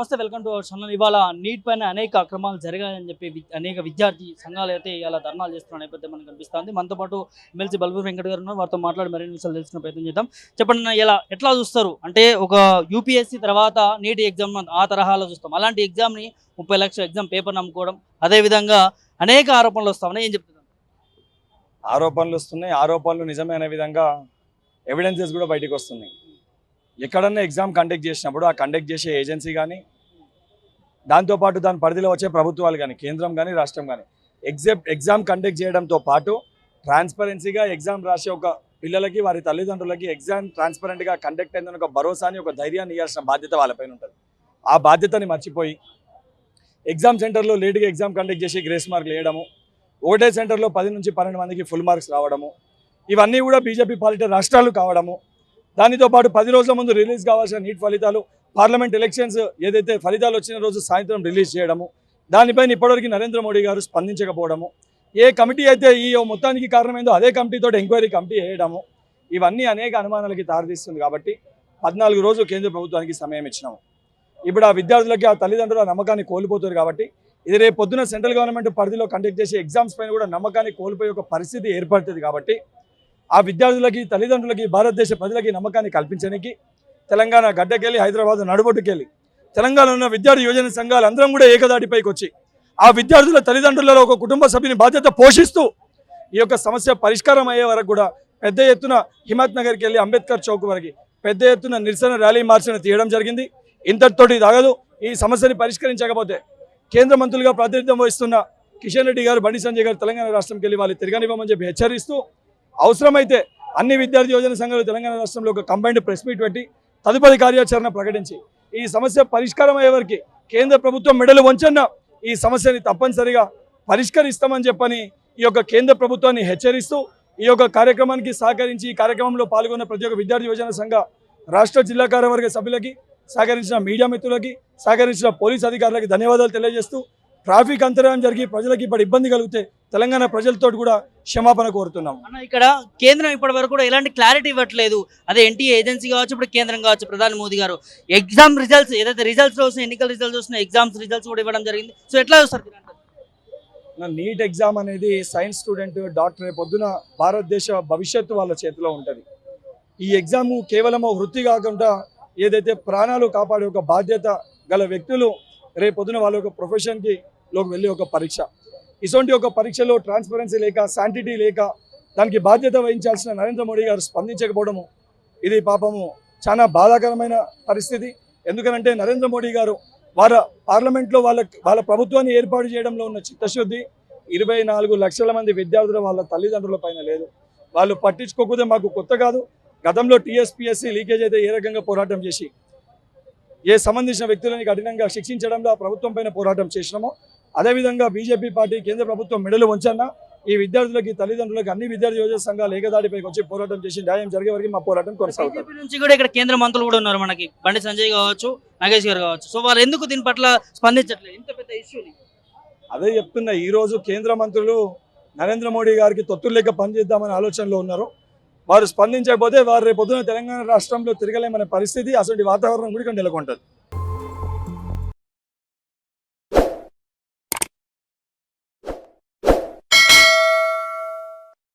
నమస్తే, welcome to our channel. ఇవాళ neat పైన అనేక అక్రమాలు జరిగాయని చెప్పి అనేక విద్యార్థి సంఘాలు అయితే ఇలా ధర్నాలు చేస్తున్న నేపథ్యం మనకు కనిపిస్తుంది. మనతో పాటు ఎమ్మెల్సీ బల్బూరి వెంకట గారు ఉన్నారు. వారితో మాట్లాడి మరిన్ని విషయాలు తెలుసుకునే ప్రయత్నం చేద్దాం. చెప్పండి, ఎట్లా చూస్తారు? అంటే ఒక యూపీఎస్సీ తర్వాత నీట్ ఎగ్జామ్ ఆ తరహాలో చూస్తాం. అలాంటి ఎగ్జామ్ని 30 లక్షల ఎగ్జామ్ పేపర్ నమ్ముకోవడం, అదేవిధంగా అనేక ఆరోపణలు వస్తామని ఏం చెప్తున్నారు? ఆరోపణలు వస్తున్నాయి. ఆరోపణలు నిజమే అనే విధంగా ఎవిడెన్సెస్ కూడా బయటకు వస్తున్నాయి. ఎక్కడన్నా ఎగ్జామ్ కండక్ట్ చేసినప్పుడు ఆ కండక్ట్ చేసే ఏజెన్సీ కానీ, దాంతోపాటు దాని పరిధిలో వచ్చే ప్రభుత్వాలు కానీ, కేంద్రం కానీ, రాష్ట్రం కానీ ఎగ్జామ్ కండక్ట్ చేయడంతో పాటు ట్రాన్స్పరెన్సీగా ఎగ్జామ్ రాసే ఒక పిల్లలకి, వారి తల్లిదండ్రులకి ఎగ్జామ్ ట్రాన్స్పరెంట్గా కండక్ట్ అయిందని ఒక భరోసాని, ఒక ధైర్యాన్ని ఇవ్వాల్సిన బాధ్యత వాళ్ళపైన ఉంటుంది. ఆ బాధ్యతని మర్చిపోయి ఎగ్జామ్ సెంటర్లో లేటుగా ఎగ్జామ్ కండక్ట్ చేసి గ్రేస్ మార్కులు వేయడము, ఒకటే సెంటర్లో 10 నుంచి 12 మందికి ఫుల్ మార్క్స్ రావడము, ఇవన్నీ కూడా బీజేపీ పాలిట రాష్ట్రాలు కావడము. దానితో పాటు 10 రోజుల ముందు రిలీజ్ కావాల్సిన నీట్ ఫలితాలు, పార్లమెంట్ ఎలక్షన్స్ ఏదైతే ఫలితాలు వచ్చిన రోజు సాయంత్రం రిలీజ్ చేయడము, దానిపైన ఇప్పటివరకు నరేంద్ర మోడీ గారు స్పందించకపోవడము, ఏ కమిటీ అయితే ఈ మొత్తానికి కారణమైందో అదే కమిటీతో ఎంక్వైరీ కమిటీ వేయడము, ఇవన్నీ అనేక అనుమానాలకి దారితీస్తుంది. కాబట్టి 14 రోజులు కేంద్ర ప్రభుత్వానికి సమయం ఇచ్చినాము. ఇప్పుడు ఆ విద్యార్థులకి, ఆ తల్లిదండ్రుల నమ్మకాన్ని కోల్పోతారు. కాబట్టి ఇది రేపు పొద్దున సెంట్రల్ గవర్నమెంట్ పరిధిలో కండక్ట్ చేసే ఎగ్జామ్స్ పైన కూడా నమ్మకాన్ని కోల్పోయే ఒక పరిస్థితి ఏర్పడుతుంది. కాబట్టి ఆ విద్యార్థులకి, తల్లిదండ్రులకి, భారతదేశ ప్రజలకి నమ్మకాన్ని కల్పించడానికి తెలంగాణ గడ్డకెళ్ళి, హైదరాబాద్ నడుబొట్టుకెళ్ళి తెలంగాణలో ఉన్న విద్యార్థి యువజన సంఘాలు అందరం కూడా ఏకదాటిపైకి వచ్చి ఆ విద్యార్థుల తల్లిదండ్రులలో ఒక కుటుంబ సభ్యుని బాధ్యత పోషిస్తూ ఈ యొక్క సమస్య పరిష్కారం అయ్యే వరకు కూడా పెద్ద ఎత్తున హిమత్ నగర్కి వెళ్ళి అంబేద్కర్ చౌక్ వరకు పెద్ద ఎత్తున నిరసన ర్యాలీ మార్చిని తీయడం జరిగింది. ఇంతటితోటి తాగదు. ఈ సమస్యని పరిష్కరించకపోతే కేంద్ర మంత్రులుగా ప్రాతినిధ్యం వహిస్తున్న కిషన్ రెడ్డి గారు, బండి సంజయ్ గారు తెలంగాణ రాష్ట్రంకి వెళ్ళి వాళ్ళు తిరగనివ్వమని చెప్పి హెచ్చరిస్తూ, అవసరమైతే అన్ని విద్యార్థి యోజన సంఘాలు తెలంగాణ రాష్ట్రంలో ఒక కంబైన్డ్ ప్రెస్ మీట్ పెట్టి తదుపరి కార్యాచరణ ప్రకటించి ఈ సమస్య పరిష్కారం అయ్యే వరకు కేంద్ర ప్రభుత్వం మెడలు వంచన్న ఈ సమస్యని తప్పనిసరిగా పరిష్కరిస్తామని చెప్పని ఈ యొక్క కేంద్ర ప్రభుత్వాన్ని హెచ్చరిస్తూ, ఈ యొక్క కార్యక్రమానికి సహకరించి ఈ కార్యక్రమంలో పాల్గొన్న ప్రతి ఒక్క విద్యార్థి యోజన సంఘ రాష్ట్ర జిల్లా కార్యవర్గ సభ్యులకి, సహకరించిన మీడియా మిత్రులకి, సహకరించిన పోలీస్ అధికారులకి ధన్యవాదాలు తెలియజేస్తూ, ట్రాఫిక్ అంతరాయం జరిగి ప్రజలకి ఇప్పుడు ఇబ్బంది కలిగితే తెలంగాణ ప్రజలతో కూడా క్షమాపణ కోరుతున్నాం. అన్న, ఇక్కడ కేంద్రం ఇప్పటి వరకు కూడా ఎలాంటి క్లారిటీ ఇవ్వట్లేదు. అదే ఎన్టీఏ ఏజెన్సీ కావచ్చు, ఇప్పుడు కేంద్రం కావచ్చు, ప్రధాని మోదీ గారు ఎగ్జామ్ రిజల్ట్స్ ఏదైతే రిజల్ట్స్ వస్తున్నాయి, ఎన్నికల రిజల్ట్స్ వస్తున్నాయి, ఎగ్జామ్స్ రిజల్ట్స్ కూడా ఇవ్వడం జరిగింది. సో ఎట్లా చూస్తారు? నీట్ ఎగ్జామ్ అనేది సైన్స్ స్టూడెంట్, డాక్టర్ రేపు పొద్దున భారతదేశ భవిష్యత్తు వాళ్ళ చేతిలో ఉంటుంది. ఈ ఎగ్జామ్ కేవలం వృత్తి కాకుండా ఏదైతే ప్రాణాలు కాపాడే ఒక బాధ్యత గల వ్యక్తులు రేపు పొద్దున వాళ్ళ ఒక ప్రొఫెషన్కి వెళ్ళి ఒక పరీక్ష, ఇటువంటి ఒక పరీక్షలో ట్రాన్స్పరెన్సీ లేక, శాంటిటీ లేక దానికి బాధ్యత వహించాల్సిన నరేంద్ర మోడీ గారు స్పందించకపోవడము, ఇది పాపము చాలా బాధాకరమైన పరిస్థితి. ఎందుకనంటే నరేంద్ర మోడీ గారు పార్లమెంట్లో వాళ్ళ ప్రభుత్వాన్ని ఏర్పాటు చేయడంలో ఉన్న చిత్తశుద్ధి 24 లక్షల మంది విద్యార్థుల వాళ్ళ తల్లిదండ్రుల పైన లేదు. వాళ్ళు పట్టించుకోకపోతే మాకు కొత్త కాదు. గతంలో టీఎస్పీఎస్సీ లీకేజ్ అయితే ఏ రకంగా పోరాటం చేసి ఏ సంబంధించిన వ్యక్తులని కఠినంగా శిక్షించడంలో ప్రభుత్వం పైన పోరాటం చేసినామో, అదేవిధంగా బీజేపీ పార్టీ, కేంద్ర ప్రభుత్వం మెడలు వంచన్నా ఈ విద్యార్థులకి, తల్లిదండ్రులకి అన్ని విద్యార్థి యోజన సంఘాలు ఏకదాటిపైకి వచ్చి పోరాటం చేసి న్యాయం జరిగే వరకు మా పోరాటం కొనసాగుతుంది. నుంచి కూడా ఇక్కడ కేంద్ర మంత్రులు కూడా ఉన్నారు, మనకి బండి సంజయ్ కావచ్చు, నాగేష్ గారు కావచ్చు. సో వాళ్ళు ఎందుకు దీని పట్ల స్పందించట్లేదు? ఇంత పెద్ద ఇష్యూని అదే చెప్తున్నా. ఈరోజు కేంద్ర మంత్రులు నరేంద్ర మోడీ గారికి తొత్తులు లెక్క పనిచేద్దామనే ఆలోచనలో ఉన్నారు. వారు స్పందించకపోతే వారు రేపు పొద్దున తెలంగాణ రాష్ట్రంలో తిరగలేమనే పరిస్థితి, అసలు వాతావరణం కూడా నెలకొంటుంది.